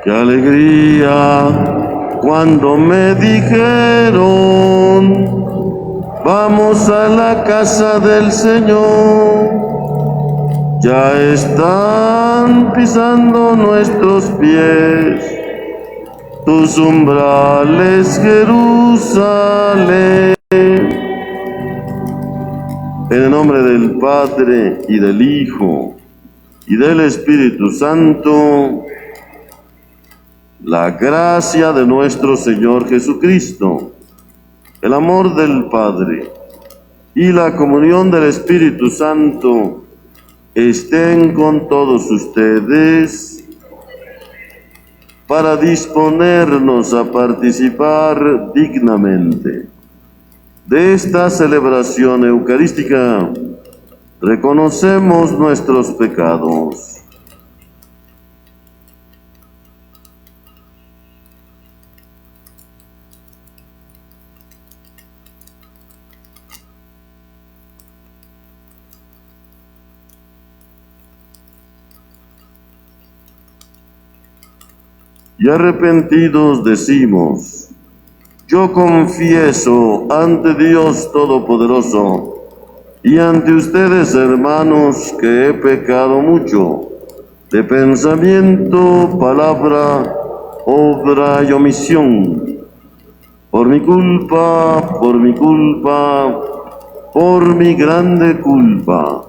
Qué alegría cuando me dijeron, vamos a la casa del Señor. Ya están pisando nuestros pies tus umbrales, Jerusalén. En el nombre del Padre, y del Hijo, y del Espíritu Santo, la gracia de nuestro Señor Jesucristo, el amor del Padre y la comunión del Espíritu Santo estén con todos ustedes para disponernos a participar dignamente de esta celebración eucarística. Reconocemos nuestros pecados. Y arrepentidos decimos: yo confieso ante Dios Todopoderoso y ante ustedes, hermanos, que he pecado mucho de pensamiento, palabra, obra y omisión. Por mi culpa, por mi grande culpa.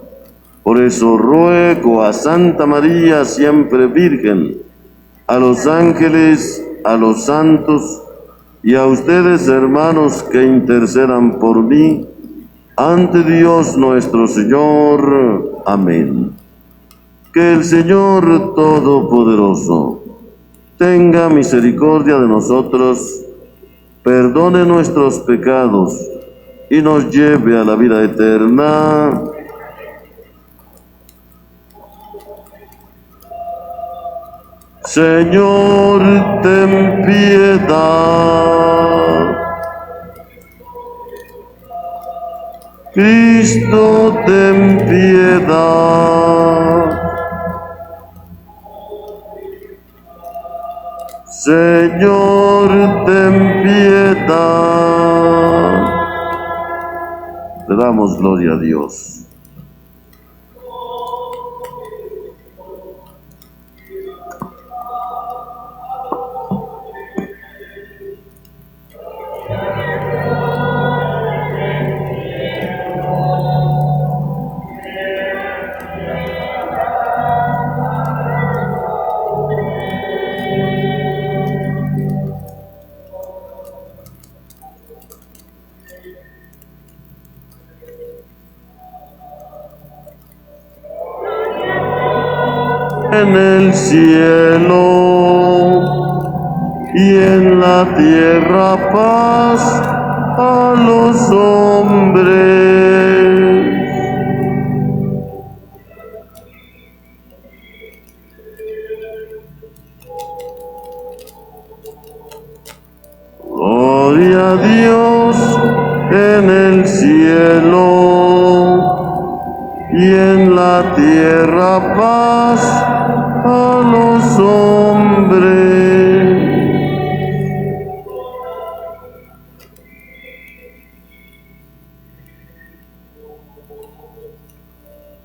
Por eso ruego a Santa María, siempre Virgen, a los ángeles, a los santos y a ustedes, hermanos, que intercedan por mí ante Dios nuestro Señor. Amén. Que el Señor Todopoderoso tenga misericordia de nosotros, perdone nuestros pecados y nos lleve a la vida eterna. Señor, ten piedad. Cristo, ten piedad. Señor, ten piedad. Le damos gloria a Dios. En el cielo y en la tierra paz a los hombres. Gloria a Dios en el cielo y en la tierra paz a los hombres.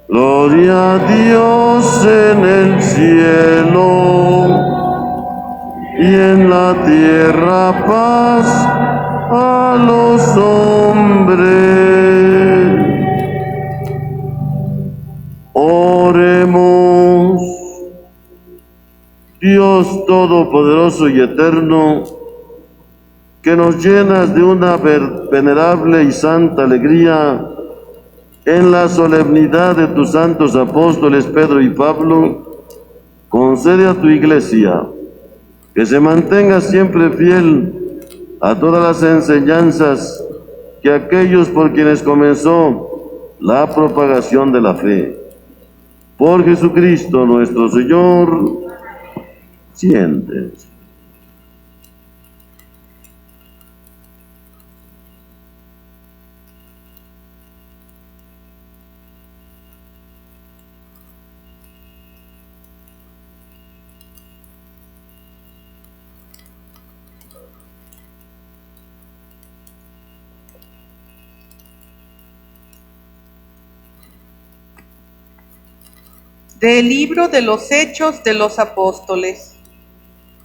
Gloria a Dios en el cielo y en la tierra paz a los hombres. Oremos. Dios Todopoderoso y Eterno, que nos llenas de una venerable y santa alegría en la solemnidad de tus santos apóstoles Pedro y Pablo, concede a tu Iglesia que se mantenga siempre fiel a todas las enseñanzas que aquellos por quienes comenzó la propagación de la fe. Por Jesucristo nuestro Señor. Siéntense. Del libro de los Hechos de los Apóstoles.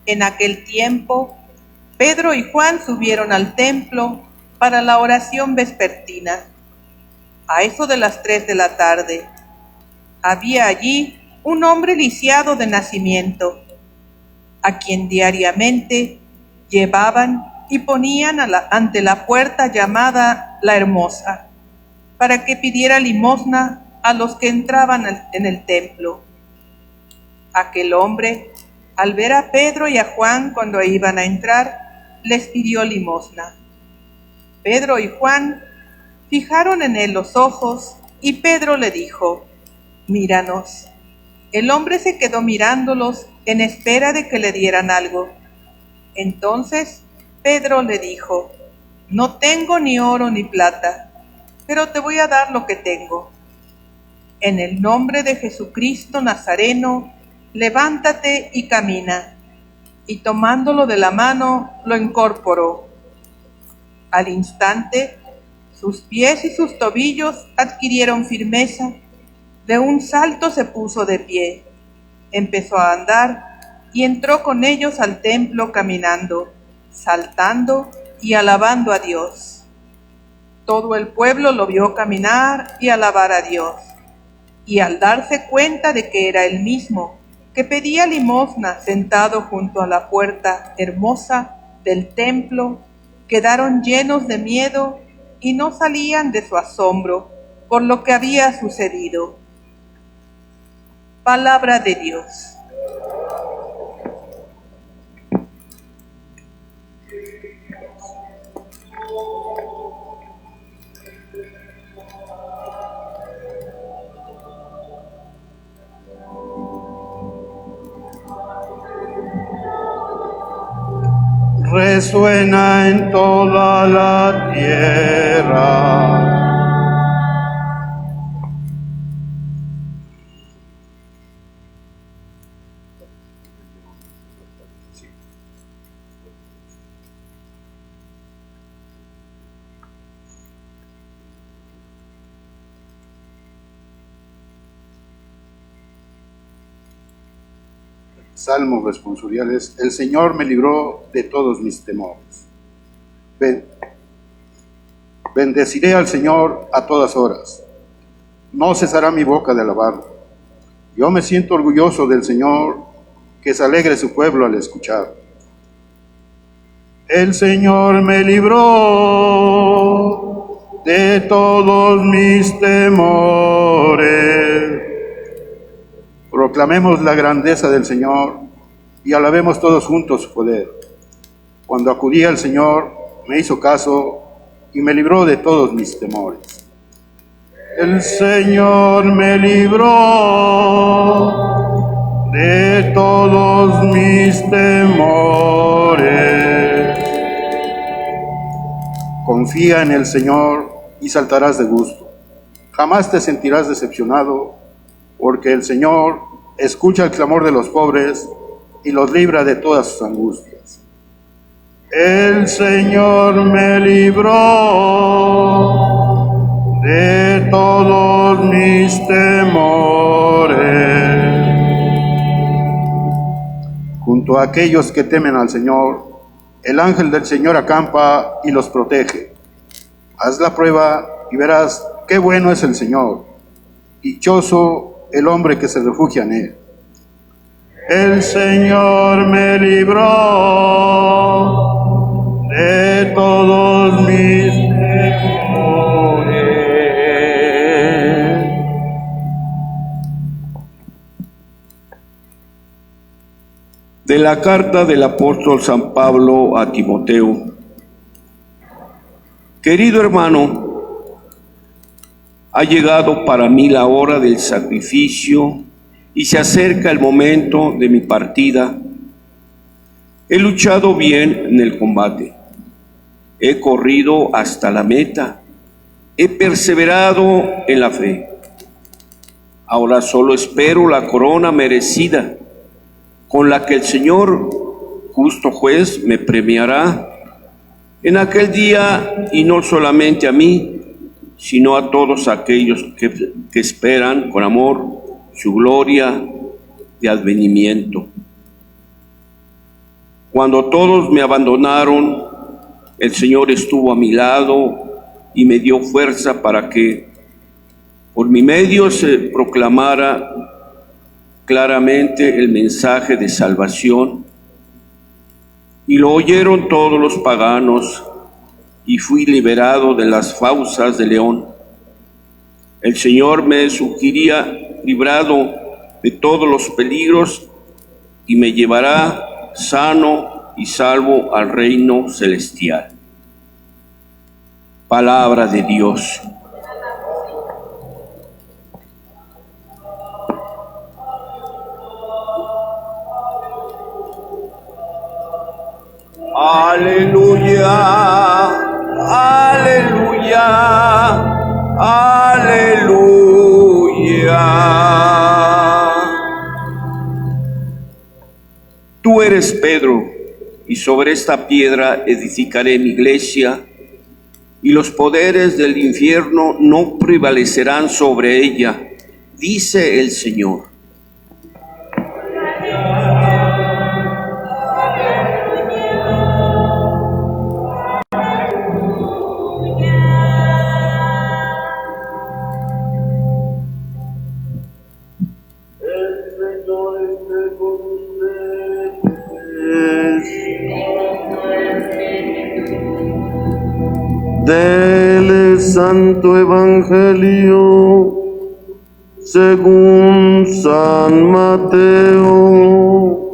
En aquel tiempo, Pedro y Juan subieron al templo para la oración vespertina. A eso de las 3 de la tarde, había allí un hombre lisiado de nacimiento, a quien diariamente llevaban y ponían ante la puerta llamada La Hermosa, para que pidiera limosna a los que entraban en el templo. Aquel hombre, al ver a Pedro y a Juan cuando iban a entrar, les pidió limosna. Pedro y Juan fijaron en él los ojos y Pedro le dijo: «Míranos». El hombre se quedó mirándolos en espera de que le dieran algo. Entonces Pedro le dijo: «No tengo ni oro ni plata, pero te voy a dar lo que tengo. En el nombre de Jesucristo Nazareno, levántate y camina». Y tomándolo de la mano, lo incorporó. Al instante, sus pies y sus tobillos adquirieron firmeza. De un salto se puso de pie, empezó a andar y entró con ellos al templo caminando, saltando y alabando a Dios. Todo el pueblo lo vio caminar y alabar a Dios, y al darse cuenta de que era él mismo, que pedía limosna sentado junto a la puerta hermosa del templo, quedaron llenos de miedo y no salían de su asombro por lo que había sucedido. Palabra de Dios. Resuena en toda la tierra. Salmos responsoriales. El Señor me libró de todos mis temores. Bendeciré al Señor a todas horas. No cesará mi boca de alabarlo. Yo me siento orgulloso del Señor, que se alegre su pueblo al escuchar. El Señor me libró de todos mis temores. Proclamemos la grandeza del Señor y alabemos todos juntos su poder. Cuando acudí al Señor, me hizo caso y me libró de todos mis temores. El Señor me libró de todos mis temores. Confía en el Señor y saltarás de gusto. Jamás te sentirás decepcionado, porque el Señor escucha el clamor de los pobres y los libra de todas sus angustias. El Señor me libró de todos mis temores. Junto a aquellos que temen al Señor, el ángel del Señor acampa y los protege. Haz la prueba y verás qué bueno es el Señor. Dichoso el hombre que se refugia en él. El Señor me libró de todos mis temores. De la carta del apóstol San Pablo a Timoteo. Querido hermano, ha llegado para mí la hora del sacrificio y se acerca el momento de mi partida. He luchado bien en el combate, he corrido hasta la meta, he perseverado en la fe. Ahora solo espero la corona merecida, con la que el Señor, justo juez me premiará en aquel día, y no solamente a mí, sino a todos aquellos que esperan con amor su gloria de advenimiento. Cuando todos me abandonaron, el Señor estuvo a mi lado y me dio fuerza para que por mi medio se proclamara claramente el mensaje de salvación, y lo oyeron todos los paganos, y fui liberado de las fauces de león. El Señor me sugiriría librado de todos los peligros y me llevará sano y salvo al reino celestial. Palabra de Dios. Aleluya, aleluya, aleluya. Tú eres Pedro, y sobre esta piedra edificaré mi iglesia, y los poderes del infierno no prevalecerán sobre ella, dice el Señor. Del Santo Evangelio según San Mateo.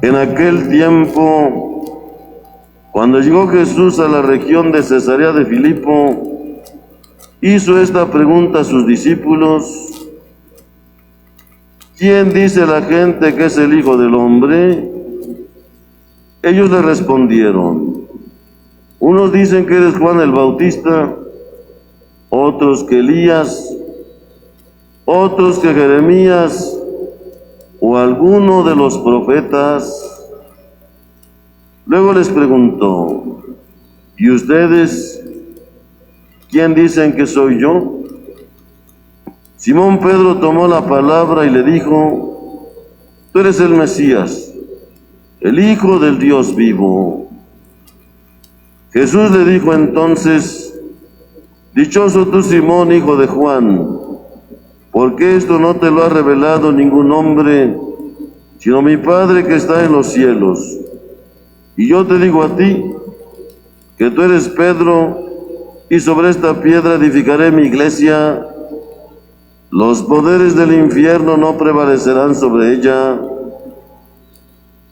En aquel tiempo, cuando llegó Jesús a la región de Cesarea de Filipo, hizo esta pregunta a sus discípulos: ¿quién dice la gente que es el Hijo del Hombre? Ellos le respondieron: unos dicen que eres Juan el Bautista, otros que Elías, otros que Jeremías o alguno de los profetas. Luego les preguntó: ¿y ustedes quién dicen que soy yo? Simón Pedro tomó la palabra y le dijo: tú eres el Mesías, el Hijo del Dios vivo. Jesús le dijo entonces: dichoso tú, Simón, hijo de Juan, porque esto no te lo ha revelado ningún hombre, sino mi Padre que está en los cielos. Y yo te digo a ti, que tú eres Pedro, y sobre esta piedra edificaré mi iglesia. Los poderes del infierno no prevalecerán sobre ella.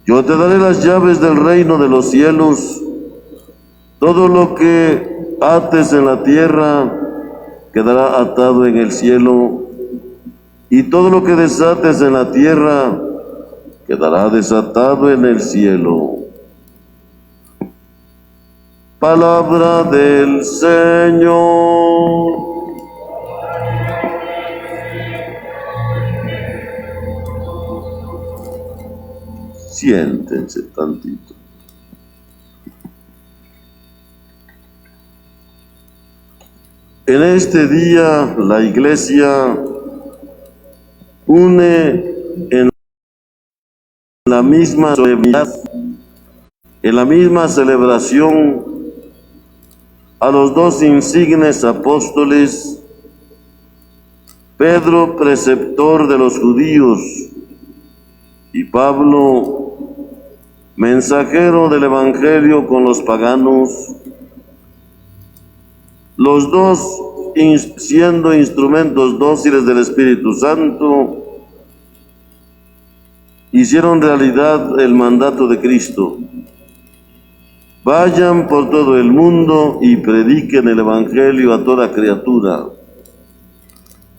Yo te daré las llaves del reino de los cielos. Todo lo que ates en la tierra quedará atado en el cielo, y todo lo que desates en la tierra quedará desatado en el cielo. Palabra del Señor. Siéntense tantito. En este día la Iglesia une en la misma solemnidad, en la misma celebración, a los dos insignes apóstoles, Pedro, preceptor de los judíos, y Pablo, mensajero del Evangelio con los paganos, los dos siendo instrumentos dóciles del Espíritu Santo, hicieron realidad el mandato de Cristo: vayan por todo el mundo y prediquen el Evangelio a toda criatura,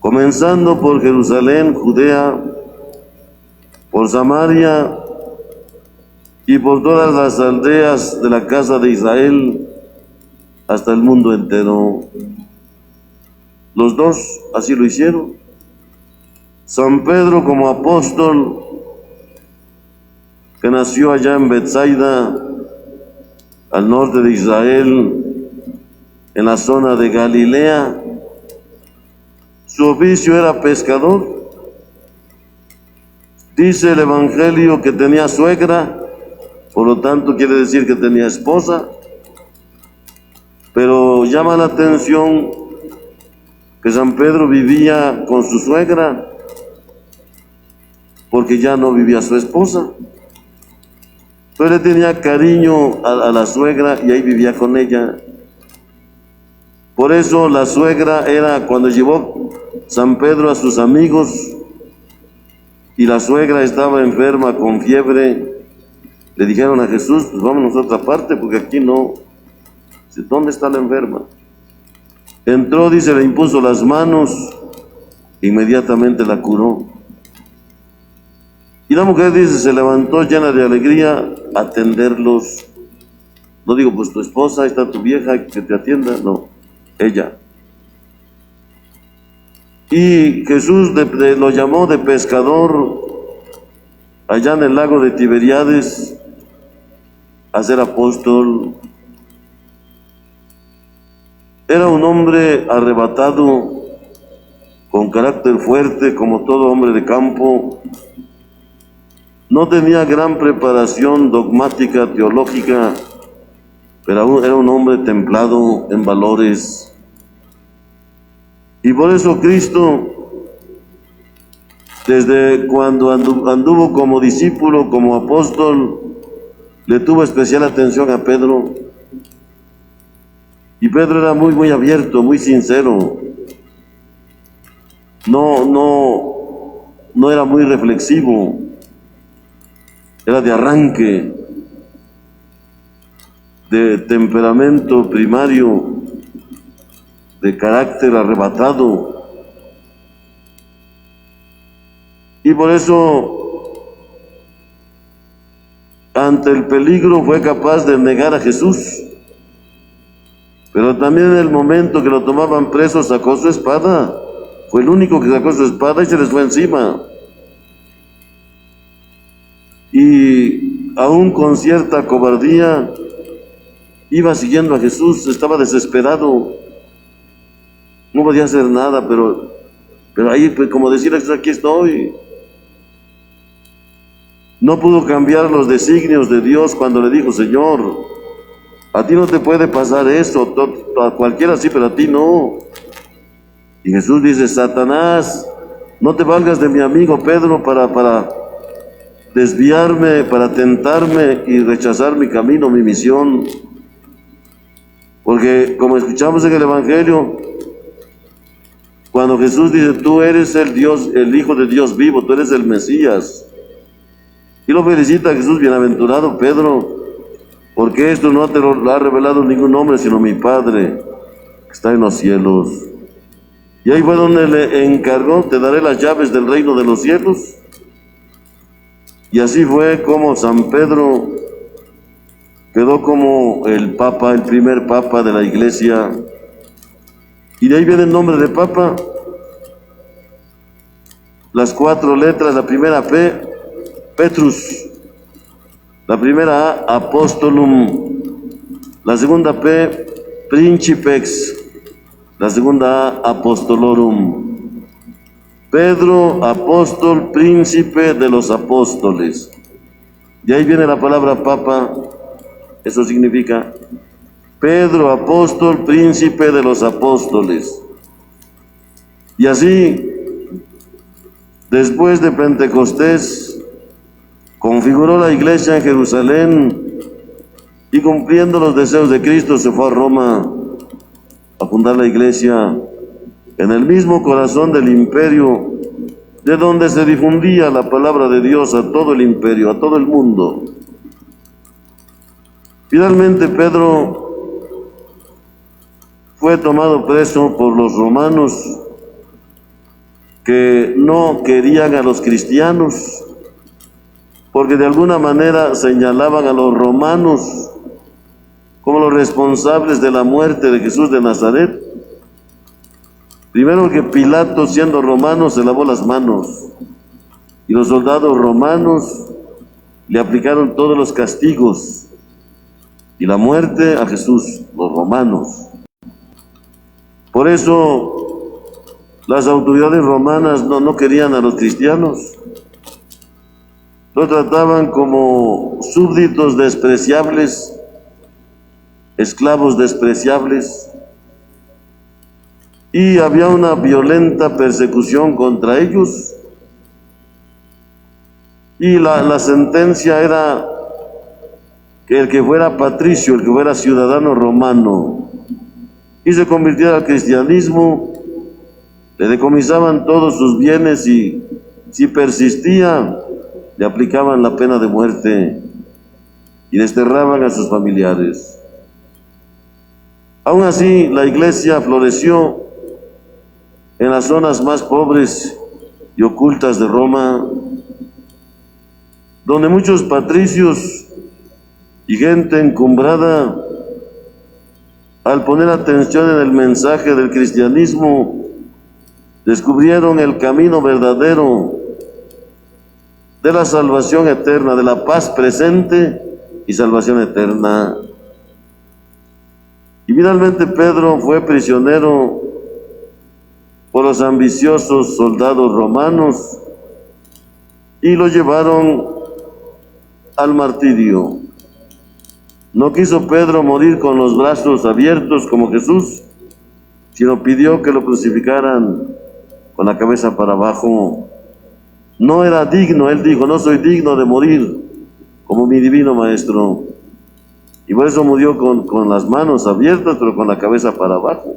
comenzando por Jerusalén, Judea, por Samaria y por todas las aldeas de la casa de Israel, hasta el mundo entero. Los dos así lo hicieron. San Pedro como apóstol, que nació allá en Betsaida, al norte de Israel, en la zona de Galilea. Su oficio era pescador. Dice el Evangelio que tenía suegra, por lo tanto quiere decir que tenía esposa, pero llama la atención que San Pedro vivía con su suegra, porque ya no vivía su esposa, pero le tenía cariño a la suegra y ahí vivía con ella. Por eso la suegra era, cuando llevó San Pedro a sus amigos y la suegra estaba enferma con fiebre, le dijeron a Jesús: pues vámonos a otra parte porque aquí no. Dice: ¿dónde está la enferma? Entró, dice, le impuso las manos, inmediatamente la curó. Y la mujer, dice, se levantó llena de alegría a atenderlos. No digo, pues tu esposa, ahí está tu vieja, que te atienda, no, ella. Y Jesús lo llamó de pescador allá en el lago de Tiberíades a ser apóstol. Era un hombre arrebatado, con carácter fuerte, como todo hombre de campo. No tenía gran preparación dogmática, teológica, pero era un hombre templado en valores. Y por eso Cristo, desde cuando anduvo como discípulo, como apóstol, le tuvo especial atención a Pedro. Y Pedro era muy abierto, muy sincero. No era muy reflexivo. Era de arranque, de temperamento primario, de carácter arrebatado. Y por eso, ante el peligro, fue capaz de negar a Jesús. Pero también en el momento que lo tomaban preso, sacó su espada. Fue el único que sacó su espada y se les fue encima. Y aún con cierta cobardía, iba siguiendo a Jesús, estaba desesperado. No podía hacer nada, pero ahí, pues, como decir a Jesús: aquí estoy. No pudo cambiar los designios de Dios cuando le dijo: Señor, a ti no te puede pasar eso, a cualquiera sí, pero a ti no. Y Jesús dice: Satanás, no te valgas de mi amigo Pedro para desviarme, para tentarme y rechazar mi camino, mi misión. Porque como escuchamos en el Evangelio, cuando Jesús dice: tú eres el Dios, el Hijo de Dios vivo, tú eres el Mesías, y lo felicita a Jesús: bienaventurado Pedro, porque esto no te lo ha revelado ningún hombre, sino mi Padre, que está en los cielos. Y ahí fue donde le encargó: te daré las llaves del reino de los cielos. Y así fue como San Pedro quedó como el Papa, el primer Papa de la Iglesia. Y de ahí viene el nombre de Papa. Las 4 letras, la primera P, Petrus. La primera A, Apostolum. La segunda P, Principex. La segunda A, Apostolorum. Pedro, apóstol, príncipe de los apóstoles. De ahí viene la palabra Papa. Eso significa Pedro, apóstol, príncipe de los apóstoles. Y así, después de Pentecostés, configuró la iglesia en Jerusalén y, cumpliendo los deseos de Cristo, se fue a Roma a fundar la iglesia en el mismo corazón del imperio, de donde se difundía la palabra de Dios a todo el imperio, a todo el mundo. Finalmente Pedro fue tomado preso por los romanos, que no querían a los cristianos, porque de alguna manera señalaban a los romanos como los responsables de la muerte de Jesús de Nazaret. Primero que Pilato, siendo romano, se lavó las manos, y los soldados romanos le aplicaron todos los castigos y la muerte a Jesús, los romanos. Por eso las autoridades romanas no querían a los cristianos. Los trataban como súbditos despreciables, esclavos despreciables, y había una violenta persecución contra ellos. Y la sentencia era que el que fuera patricio, el que fuera ciudadano romano y se convirtiera al cristianismo, le decomisaban todos sus bienes y si persistía, le aplicaban la pena de muerte y desterraban a sus familiares. Aún así, la iglesia floreció en las zonas más pobres y ocultas de Roma, donde muchos patricios y gente encumbrada, al poner atención en el mensaje del cristianismo, descubrieron el camino verdadero de la salvación eterna, de la paz presente y salvación eterna. Y finalmente Pedro fue prisionero por los ambiciosos soldados romanos y lo llevaron al martirio. No quiso Pedro morir con los brazos abiertos como Jesús, sino pidió que lo crucificaran con la cabeza para abajo. No era digno, él dijo, no soy digno de morir como mi divino maestro. Y por eso murió con las manos abiertas, pero con la cabeza para abajo.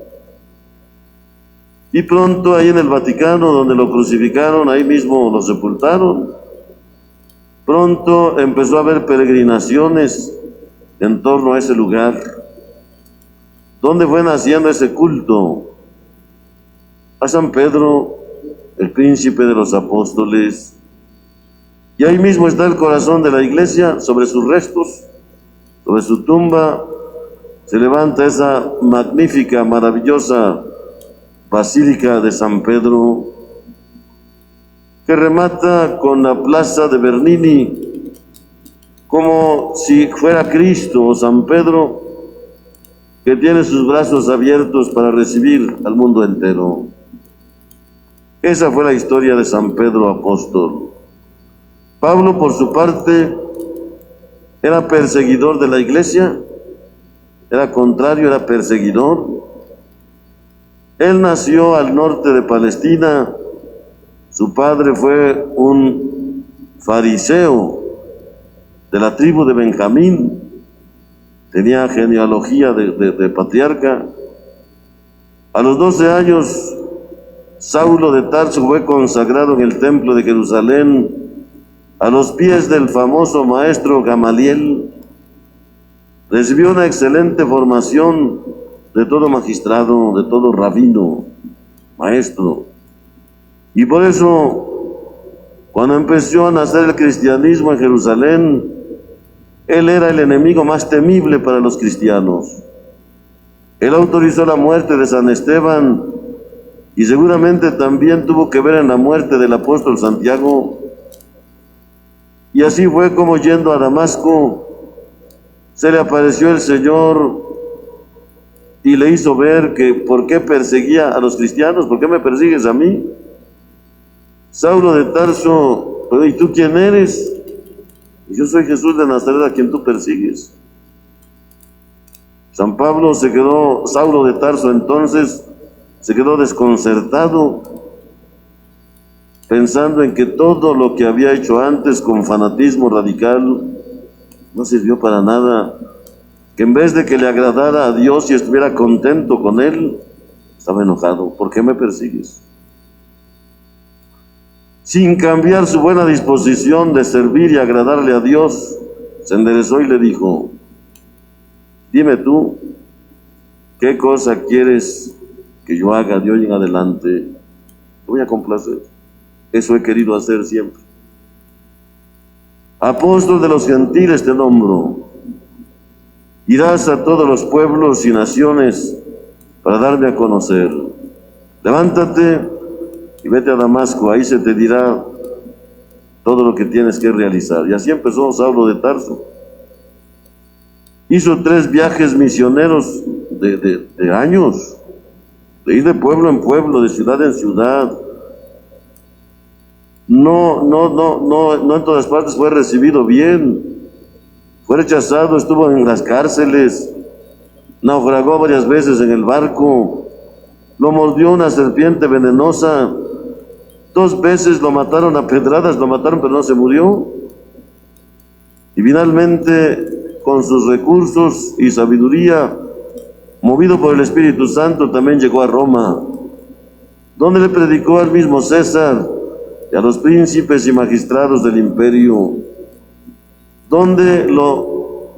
Y pronto ahí en el Vaticano, donde lo crucificaron, ahí mismo lo sepultaron. Pronto empezó a haber peregrinaciones en torno a ese lugar, donde fue naciendo ese culto a San Pedro, el príncipe de los apóstoles. Y ahí mismo está el corazón de la iglesia, sobre sus restos, sobre su tumba, se levanta esa magnífica, maravillosa Basílica de San Pedro, que remata con la plaza de Bernini, como si fuera Cristo o San Pedro, que tiene sus brazos abiertos para recibir al mundo entero. Esa fue la historia de San Pedro apóstol. Pablo, por su parte, era perseguidor de la iglesia, era contrario, era perseguidor. Él nació al norte de Palestina, su padre fue un fariseo de la tribu de Benjamín, tenía genealogía de patriarca. A los 12 años, Saulo de Tarso fue consagrado en el templo de Jerusalén a los pies del famoso maestro Gamaliel. Recibió una excelente formación de todo magistrado, de todo rabino, maestro. Y por eso, cuando empezó a nacer el cristianismo en Jerusalén, él era el enemigo más temible para los cristianos. Él autorizó la muerte de San Esteban y seguramente también tuvo que ver en la muerte del apóstol Santiago. Y así fue como, yendo a Damasco, se le apareció el Señor y le hizo ver que por qué perseguía a los cristianos. ¿Por qué me persigues a mí? Saulo de Tarso, ¿y tú quién eres? Yo soy Jesús de Nazaret, a quien tú persigues. Saulo de Tarso entonces se quedó desconcertado, pensando en que todo lo que había hecho antes con fanatismo radical no sirvió para nada, que en vez de que le agradara a Dios y estuviera contento con Él, estaba enojado. ¿Por qué me persigues? Sin cambiar su buena disposición de servir y agradarle a Dios, se enderezó y le dijo: dime tú, ¿qué cosa quieres que yo haga de hoy en adelante? Te voy a complacer. Eso he querido hacer siempre. Apóstol de los gentiles te nombro. Irás a todos los pueblos y naciones para darme a conocer. levántate y vete a Damasco, ahí se te dirá todo lo que tienes que realizar. Y así empezó Saulo de Tarso. Hizo 3 viajes misioneros de años, de ir de pueblo en pueblo, de ciudad en ciudad. No en todas partes fue recibido bien. Fue rechazado, estuvo en las cárceles, naufragó varias veces en el barco, lo mordió una serpiente venenosa, 2 veces lo mataron a pedradas, lo mataron pero no se murió. Y finalmente, con sus recursos y sabiduría, movido por el Espíritu Santo, también llegó a Roma, donde le predicó al mismo César y a los príncipes y magistrados del imperio, donde lo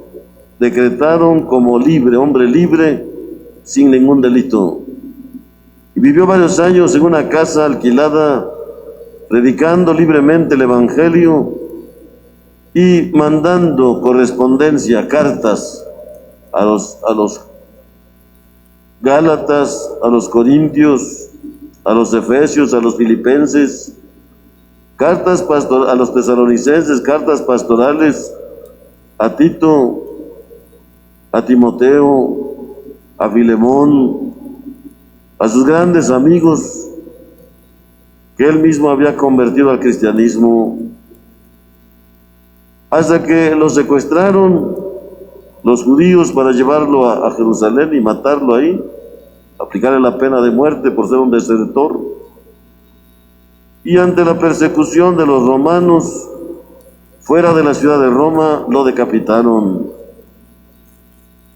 decretaron como libre, hombre libre, sin ningún delito. Y vivió varios años en una casa alquilada, predicando libremente el Evangelio y mandando correspondencia, cartas a los Gálatas, a los Corintios, a los Efesios, a los Filipenses, cartas a los Tesalonicenses, cartas pastorales, a Tito, a Timoteo, a Filemón, a sus grandes amigos que él mismo había convertido al cristianismo, hasta que lo secuestraron los judíos para llevarlo a Jerusalén y matarlo ahí, aplicarle la pena de muerte por ser un desertor. Y ante la persecución de los romanos, fuera de la ciudad de Roma, lo decapitaron.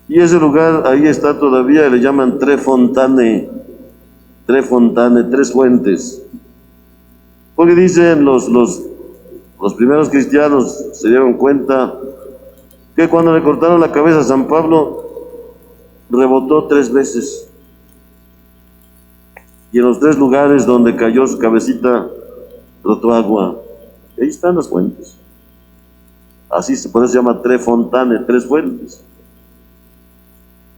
Y ese lugar, ahí está todavía, le llaman Tre Fontane, 3 fuentes. Porque dicen los primeros cristianos, se dieron cuenta que cuando le cortaron la cabeza a San Pablo, rebotó 3 veces. Y en los 3 lugares donde cayó su cabecita, brotó agua. Ahí están las fuentes. Así por eso se llama Tre Fontane, 3 fuentes.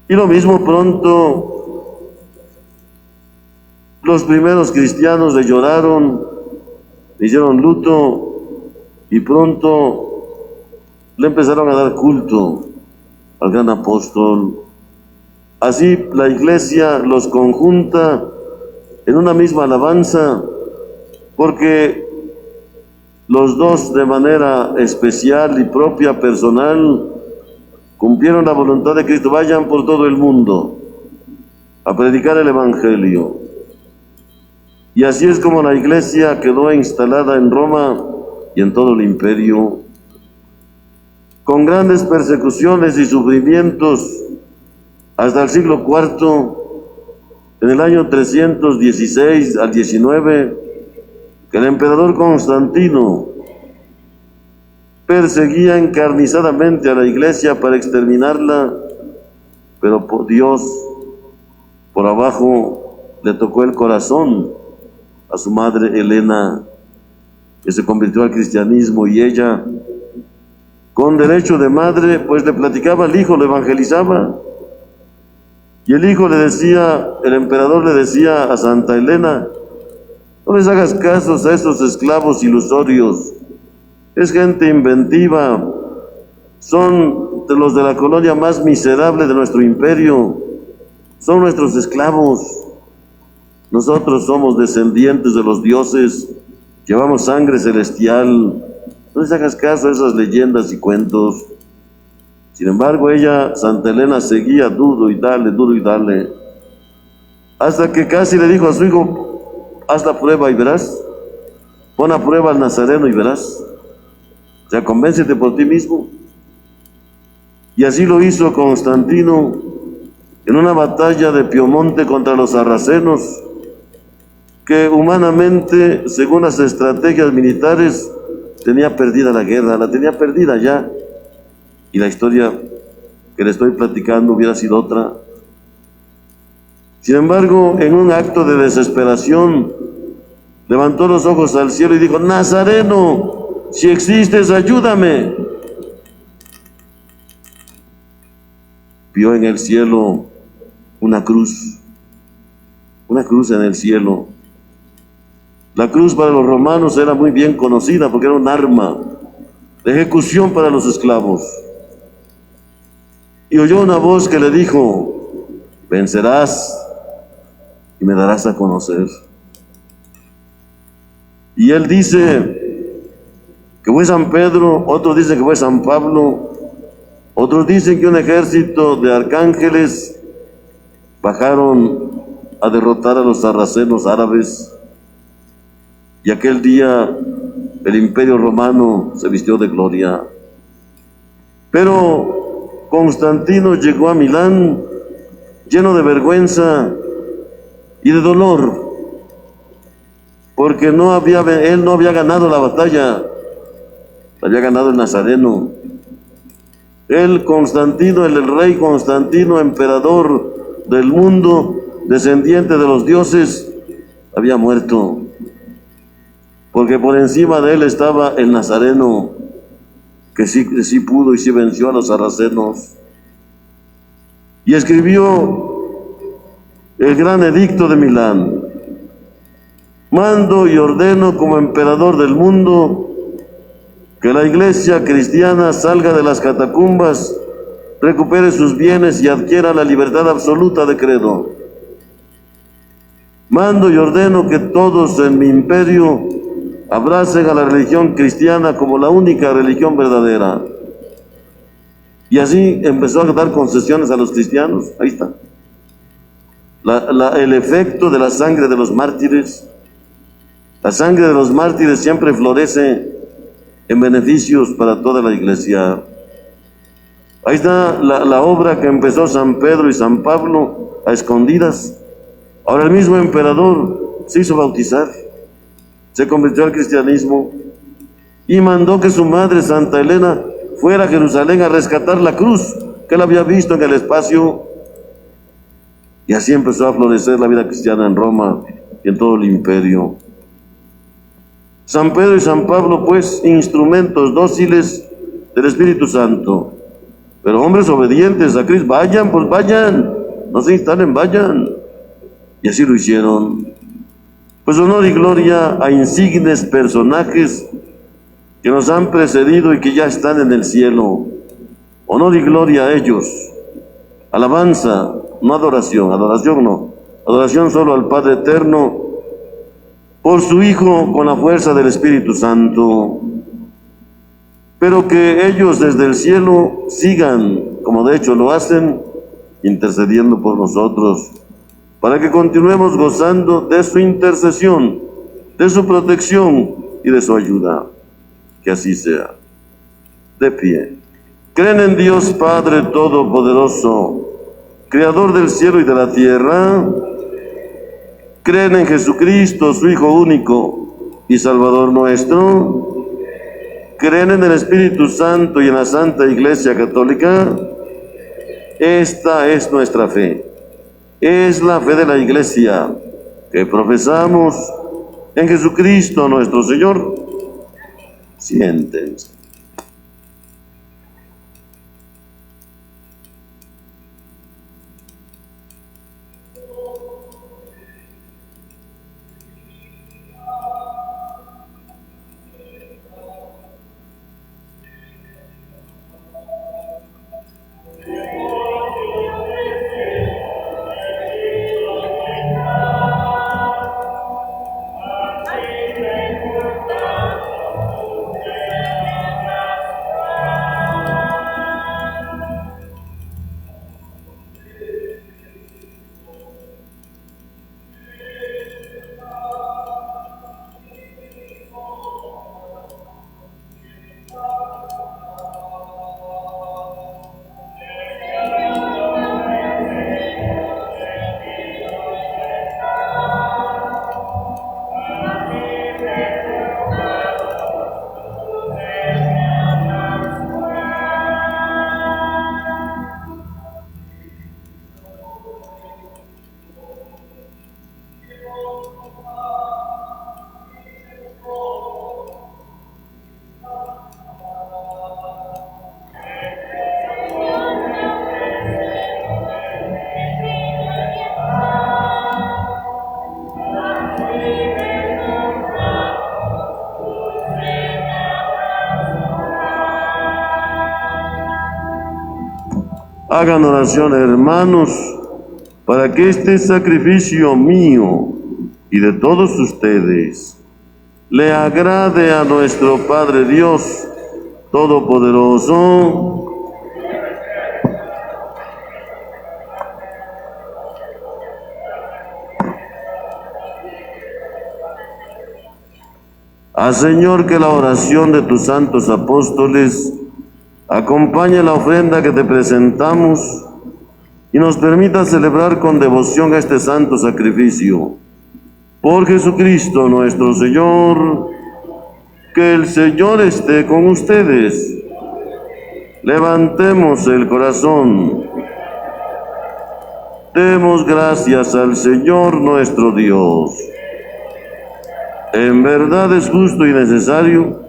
Y lo mismo pronto, los primeros cristianos le lloraron, le hicieron luto, y pronto le empezaron a dar culto al gran apóstol. Así la iglesia los conjunta en una misma alabanza, porque los 2 de manera especial y propia, personal, cumplieron la voluntad de Cristo. Vayan por todo el mundo a predicar el Evangelio. Y así es como la iglesia quedó instalada en Roma y en todo el imperio, con grandes persecuciones y sufrimientos, hasta el siglo IV, en el año 316 al 19, que el emperador Constantino perseguía encarnizadamente a la iglesia para exterminarla, pero por Dios, por abajo, le tocó el corazón a su madre Helena, que se convirtió al cristianismo, y ella, con derecho de madre, pues le platicaba al hijo, lo evangelizaba. Y el hijo le decía, el emperador le decía a Santa Helena: no les hagas casos a esos esclavos ilusorios, es gente inventiva, son de los de la colonia más miserable de nuestro imperio, son nuestros esclavos. Nosotros somos descendientes de los dioses, llevamos sangre celestial, no les hagas caso a esas leyendas y cuentos. Sin embargo, ella, Santa Helena, seguía duro y dale, hasta que casi le dijo a su hijo: haz la prueba y verás, pon a prueba al nazareno y verás, o sea, convéncete por ti mismo. Y así lo hizo Constantino en una batalla de Piemonte contra los sarracenos, que humanamente, según las estrategias militares, tenía perdida la guerra, la tenía perdida ya, y la historia que le estoy platicando hubiera sido otra. Sin embargo, en un acto de desesperación, levantó los ojos al cielo y dijo: Nazareno, si existes, ayúdame. Vio en el cielo una cruz, una cruz en el cielo. La cruz para los romanos era muy bien conocida porque era un arma de ejecución para los esclavos. Y oyó una voz que le dijo: vencerás y me darás a conocer. Y él dice que fue San Pedro, otros dicen que fue San Pablo, otros dicen que un ejército de arcángeles bajaron a derrotar a los sarracenos árabes, y aquel día el imperio romano se vistió de gloria. Pero Constantino llegó a Milán lleno de vergüenza y de dolor, porque él no había ganado la batalla, la había ganado el Nazareno. Él, Constantino, el rey Constantino, emperador del mundo, descendiente de los dioses, había muerto, porque por encima de él estaba el Nazareno, que sí pudo y sí venció a los sarracenos. Y escribió el gran edicto de Milán: mando y ordeno como emperador del mundo que la iglesia cristiana salga de las catacumbas, recupere sus bienes y adquiera la libertad absoluta de credo. Mando y ordeno que todos en mi imperio abracen a la religión cristiana como la única religión verdadera. Y así empezó a dar concesiones a los cristianos. Ahí está. El efecto de la sangre de los mártires. La sangre de los mártires siempre florece en beneficios para toda la iglesia. Ahí está la obra que empezó San Pedro y San Pablo a escondidas. Ahora el mismo emperador se hizo bautizar, se convirtió al cristianismo y mandó que su madre, Santa Elena, fuera a Jerusalén a rescatar la cruz que él había visto en el espacio. Y así empezó a florecer la vida cristiana en Roma y en todo el imperio. San Pedro y San Pablo, pues, instrumentos dóciles del Espíritu Santo, pero hombres obedientes a Cristo. Vayan, pues vayan, no se instalen, vayan. Y así lo hicieron. Pues honor y gloria a insignes personajes que nos han precedido y que ya están en el cielo. Honor y gloria a ellos. Alabanza, no adoración, adoración no. Adoración solo al Padre Eterno, por su Hijo con la fuerza del Espíritu Santo. Pero que ellos desde el cielo sigan, como de hecho lo hacen, intercediendo por nosotros, para que continuemos gozando de su intercesión, de su protección y de su ayuda. Que así sea. De pie. ¿Creen en Dios Padre Todopoderoso, Creador del cielo y de la tierra? ¿Creen en Jesucristo, su Hijo único y Salvador nuestro? ¿Creen en el Espíritu Santo y en la Santa Iglesia Católica? Esta es nuestra fe. Es la fe de la Iglesia que profesamos en Jesucristo nuestro Señor. Siéntense. Hagan oración, hermanos, para que este sacrificio mío y de todos ustedes le agrade a nuestro Padre Dios Todopoderoso. Haz, Señor, que la oración de tus santos apóstoles acompañe la ofrenda que te presentamos y nos permita celebrar con devoción este santo sacrificio. Por Jesucristo nuestro Señor, que el Señor esté con ustedes. Levantemos el corazón. Demos gracias al Señor nuestro Dios. En verdad es justo y necesario,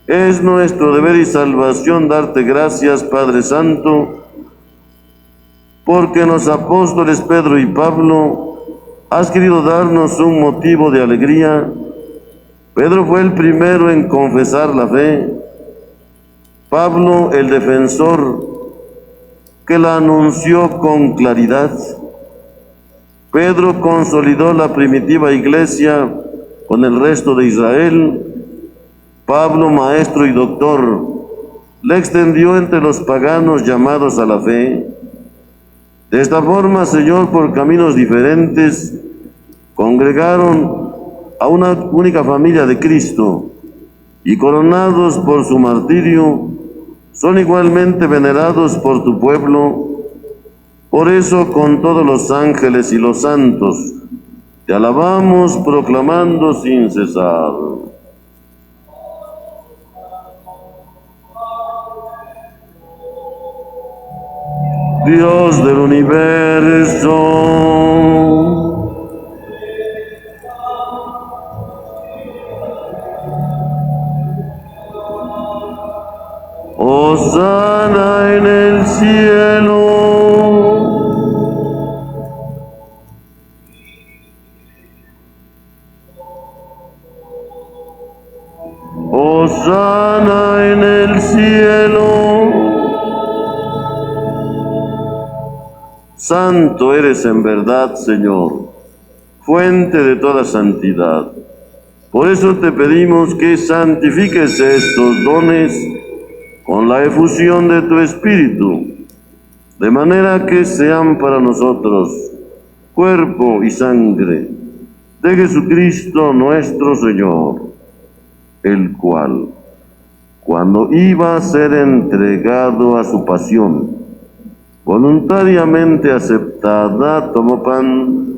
es nuestro deber y salvación darte gracias, Padre Santo, porque en los apóstoles Pedro y Pablo has querido darnos un motivo de alegría. Pedro fue el primero en confesar la fe, Pablo el defensor que la anunció con claridad. Pedro consolidó la primitiva iglesia con el resto de Israel. Pablo, maestro y doctor, le extendió entre los paganos llamados a la fe. De esta forma, Señor, por caminos diferentes, congregaron a una única familia de Cristo y coronados por su martirio, son igualmente venerados por tu pueblo. Por eso, con todos los ángeles y los santos, te alabamos proclamando sin cesar. Dios del universo, hosana en el cielo. Hosana en el cielo. Santo eres en verdad, Señor, fuente de toda santidad. Por eso te pedimos que santifiques estos dones con la efusión de tu Espíritu, de manera que sean para nosotros cuerpo y sangre de Jesucristo nuestro Señor, el cual, cuando iba a ser entregado a su pasión, voluntariamente aceptada, tomó pan,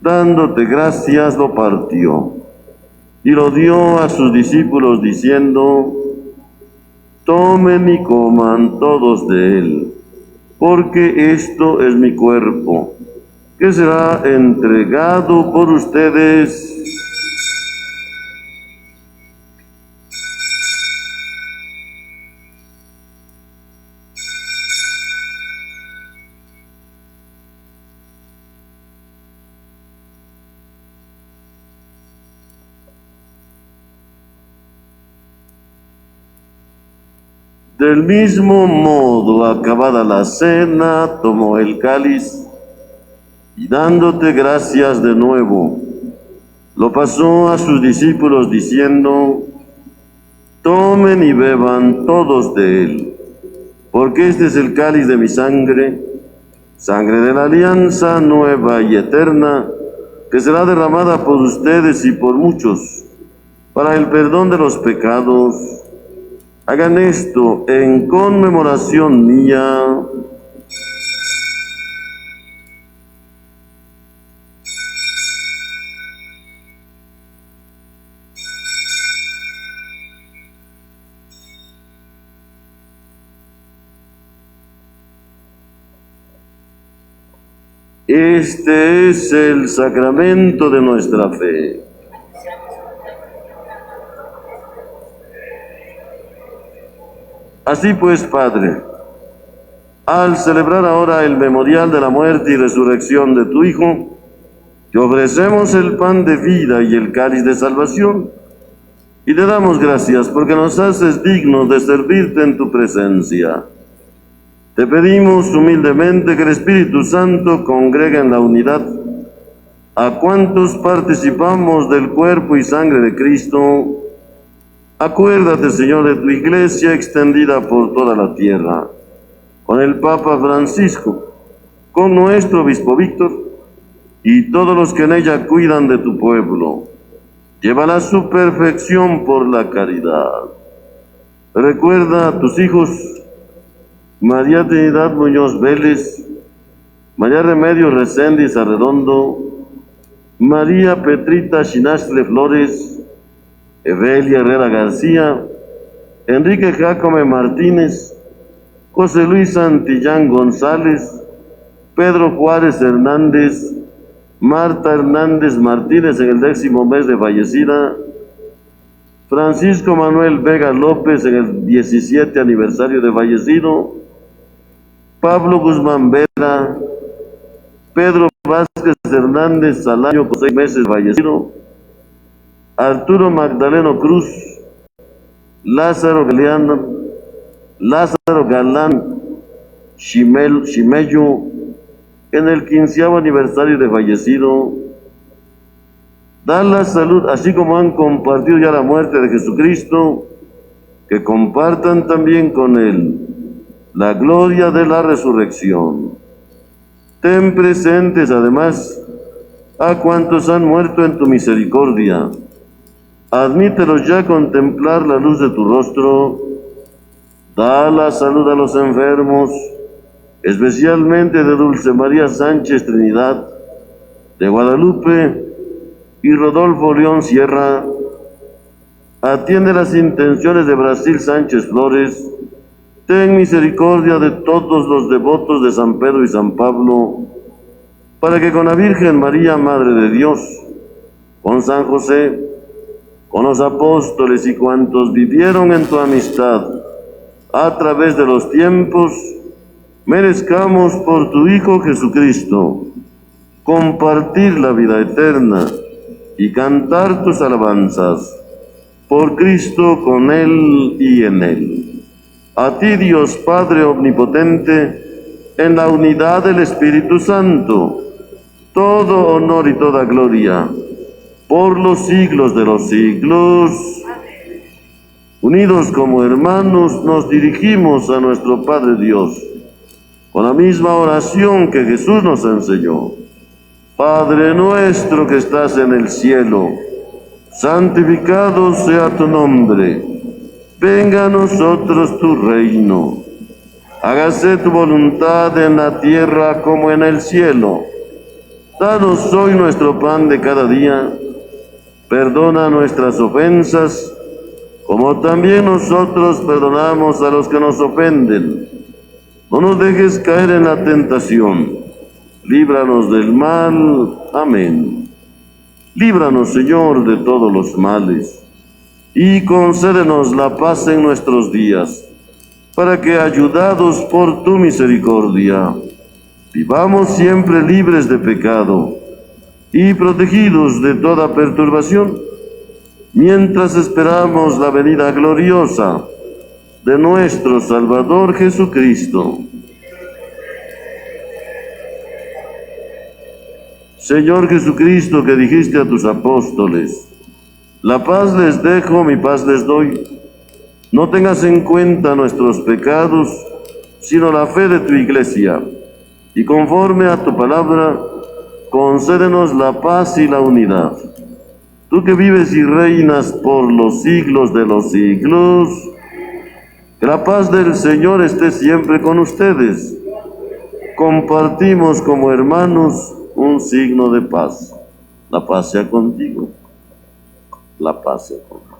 dándote gracias, lo partió y lo dio a sus discípulos diciendo: tomen y coman todos de él, porque esto es mi cuerpo, que será entregado por ustedes. Del mismo modo, acabada la cena, tomó el cáliz y dándote gracias de nuevo, lo pasó a sus discípulos diciendo: tomen y beban todos de él, porque este es el cáliz de mi sangre, sangre de la alianza nueva y eterna, que será derramada por ustedes y por muchos, para el perdón de los pecados. Hagan esto en conmemoración mía. Este es el sacramento de nuestra fe. Así pues, Padre, al celebrar ahora el memorial de la muerte y resurrección de tu Hijo, te ofrecemos el pan de vida y el cáliz de salvación, y te damos gracias porque nos haces dignos de servirte en tu presencia. Te pedimos humildemente que el Espíritu Santo congregue en la unidad a cuantos participamos del cuerpo y sangre de Cristo. Acuérdate, Señor, de tu iglesia extendida por toda la tierra, con el Papa Francisco, con nuestro obispo Víctor y todos los que en ella cuidan de tu pueblo. Llévala a su perfección por la caridad. Recuerda a tus hijos, María Trinidad Muñoz Vélez, María Remedios Reséndiz Arredondo, María Petrita Chinastle Flores, Evelia Herrera García, Enrique Jácome Martínez, José Luis Santillán González, Pedro Juárez Hernández, Marta Hernández Martínez en el 10º mes de fallecida, Francisco Manuel Vega López en el 17 aniversario de fallecido, Pablo Guzmán Vera, Pedro Vázquez Hernández al año con 6 meses fallecido, Arturo Magdaleno Cruz, Lázaro Galán Chimello en el 15º aniversario de fallecido. Da la salud, así como han compartido ya la muerte de Jesucristo, que compartan también con Él la gloria de la resurrección. Ten presentes además a cuantos han muerto en tu misericordia. Admítelos ya a contemplar la luz de tu rostro. Da la salud a los enfermos, especialmente de Dulce María Sánchez Trinidad, de Guadalupe y Rodolfo León Sierra. Atiende las intenciones de Brasil Sánchez Flores. Ten misericordia de todos los devotos de San Pedro y San Pablo, para que con la Virgen María, Madre de Dios, con San José, con los apóstoles y cuantos vivieron en tu amistad a través de los tiempos, merezcamos por tu Hijo Jesucristo compartir la vida eterna y cantar tus alabanzas. Por Cristo, con Él y en Él. A ti, Dios Padre Omnipotente, en la unidad del Espíritu Santo, todo honor y toda gloria, por los siglos de los siglos. Unidos como hermanos, nos dirigimos a nuestro Padre Dios, con la misma oración que Jesús nos enseñó. Padre nuestro que estás en el cielo, santificado sea tu nombre. Venga a nosotros tu reino. Hágase tu voluntad en la tierra como en el cielo. Danos hoy nuestro pan de cada día. Perdona nuestras ofensas, como también nosotros perdonamos a los que nos ofenden. No nos dejes caer en la tentación. Líbranos del mal. Amén. Líbranos, Señor, de todos los males, y concédenos la paz en nuestros días, para que, ayudados por tu misericordia, vivamos siempre libres de pecado y protegidos de toda perturbación, mientras esperamos la venida gloriosa de nuestro Salvador Jesucristo. Señor Jesucristo, que dijiste a tus apóstoles: la paz les dejo, mi paz les doy. No tengas en cuenta nuestros pecados, sino la fe de tu iglesia. Y conforme a tu palabra, concédenos la paz y la unidad. Tú que vives y reinas por los siglos de los siglos, que la paz del Señor esté siempre con ustedes. Compartimos como hermanos un signo de paz. La paz sea contigo. La paz sea contigo.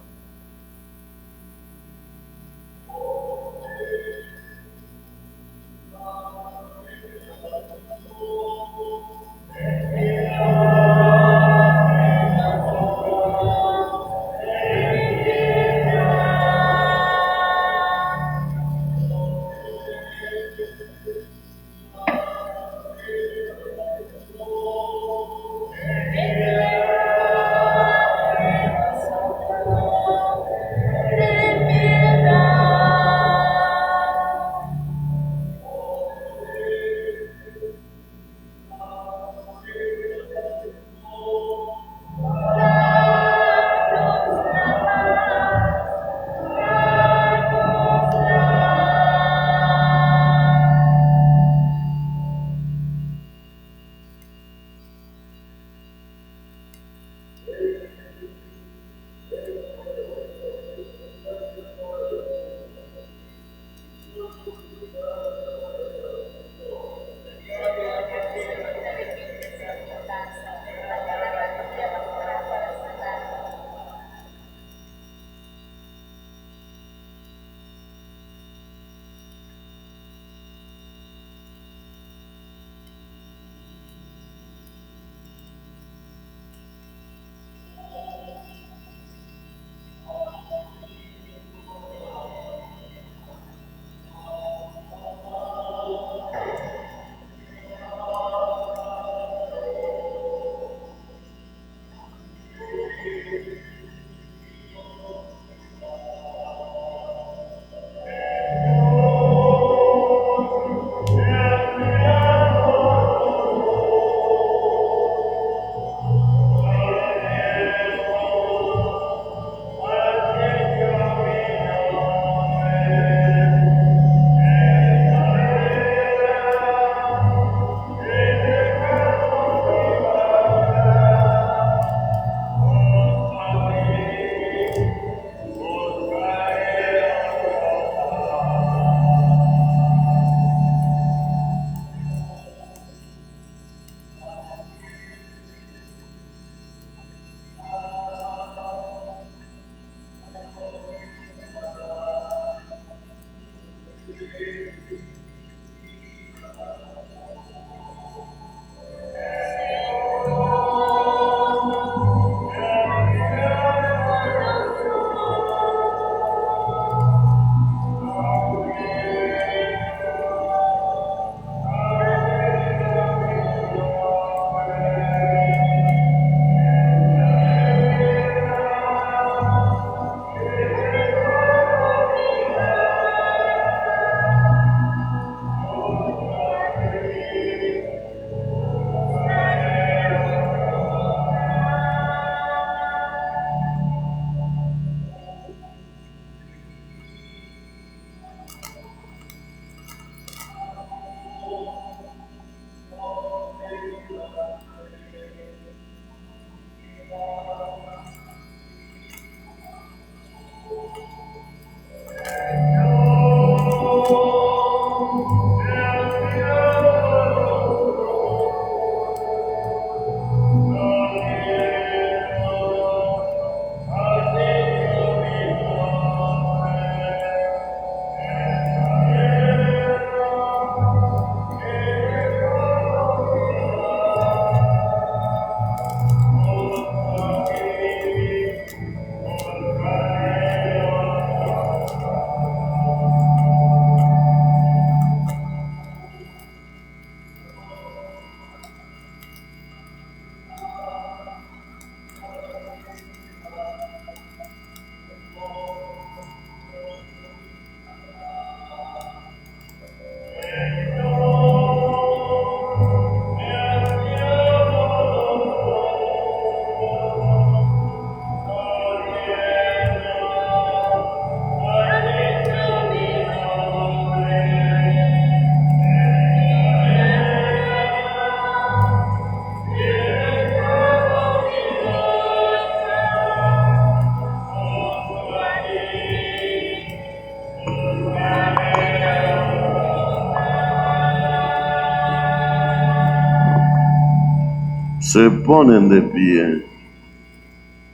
Se ponen de pie.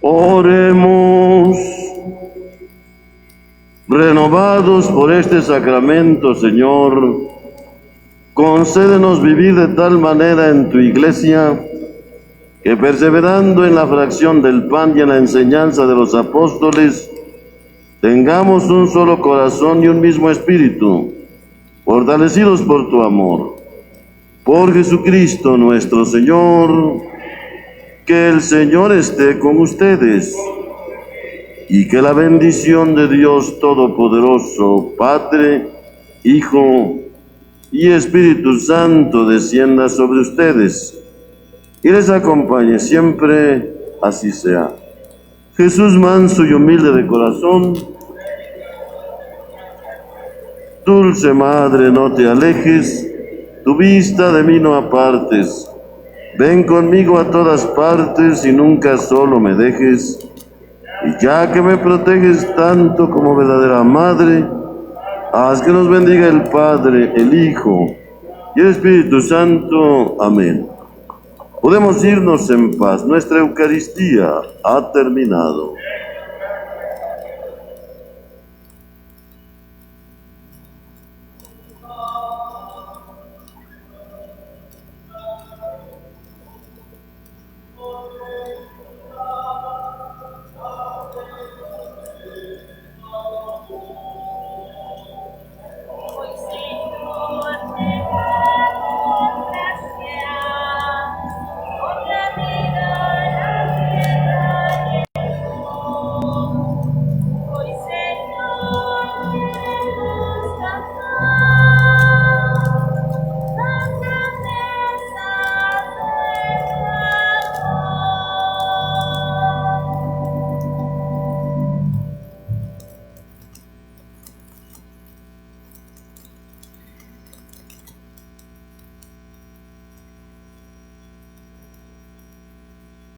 Oremos. Renovados por este sacramento, Señor, concédenos vivir de tal manera en tu iglesia que, perseverando en la fracción del pan y en la enseñanza de los apóstoles, tengamos un solo corazón y un mismo espíritu, fortalecidos por tu amor. Por Jesucristo nuestro Señor, que el Señor esté con ustedes y que la bendición de Dios Todopoderoso, Padre, Hijo y Espíritu Santo descienda sobre ustedes y les acompañe siempre, así sea. Jesús, manso y humilde de corazón, dulce Madre, no te alejes, tu vista de mí no apartes. Ven conmigo a todas partes y nunca solo me dejes. Y ya que me proteges tanto como verdadera Madre, haz que nos bendiga el Padre, el Hijo y el Espíritu Santo. Amén. Podemos irnos en paz. Nuestra Eucaristía ha terminado.